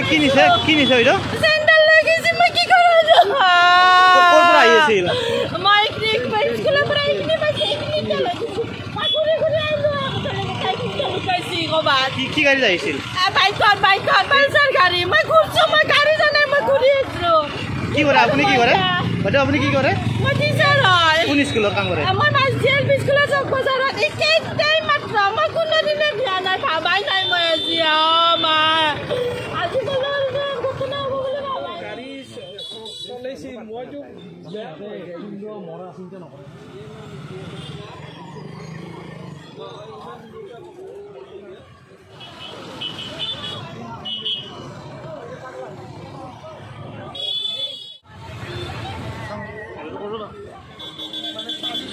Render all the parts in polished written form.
কি নিছে হইলো স্যান্ডেল লাগিয়েছি মই কি করব কোন পর আইছিল মই ক্রিক স্কুলে পড়াই কিনে বাসে কিনে চালাইছি পাকুরে ঘুরে আইলো আমাদের সাইকেল চালাইছি গোবা কি গাড়ি যাইছিল বাইক পালসার গাড়ি মই ঘুরছো মই গাড়ি জানাই মই ঘুরিয়েছো কি করে আপনি কি করে বড় আপনি কি করে মই টিচার হয় কোন স্কুলের কাম করে আমার মাস জেল স্কুলে সব বাজারত একে টাই মাত্র মই কোন দিনে বিয়া নাই ভাবাই নাই মই আজি মা আজি বলো ঘটনা হবো বলে ভাবাই গাড়ি চলাইছি মইতো মৰা চিন্তা নকৰে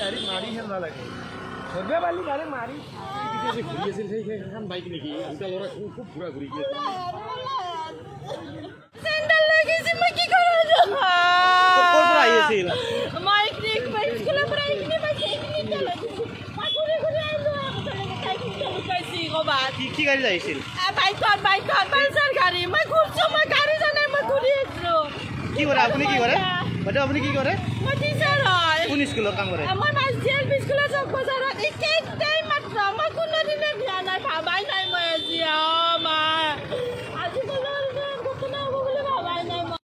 গাড়ী মাৰি হেন নালাগে সবে বালি গাড়ী মাৰি ঘূৰি আছিল সেইখন বাইক নেকি দুটা ল'ৰা খুব ঘূৰা ঘূৰি গৈ স্যান্ডেল লাগিয়েছি মই কি করব কোন পর আইছিল মই ক্রিক স্কুলে পড়াই কিনে বাসে কিনে চালাইছি পাকুরে ঘুরে আইলো আমাদের সাইকেল চালাইছি গোবা কি গাড়ি যাইছিল বাইক পালসার গাড়ি মই ঘুরছো মই গাড়ি জানাই মই ঘুরিয়েছো কি করে আপনি কি করে বড় আপনি কি করে মই টিচার হয় কোন স্কুলের কাম করে আমার মাস জেল স্কুলে সব বাজারত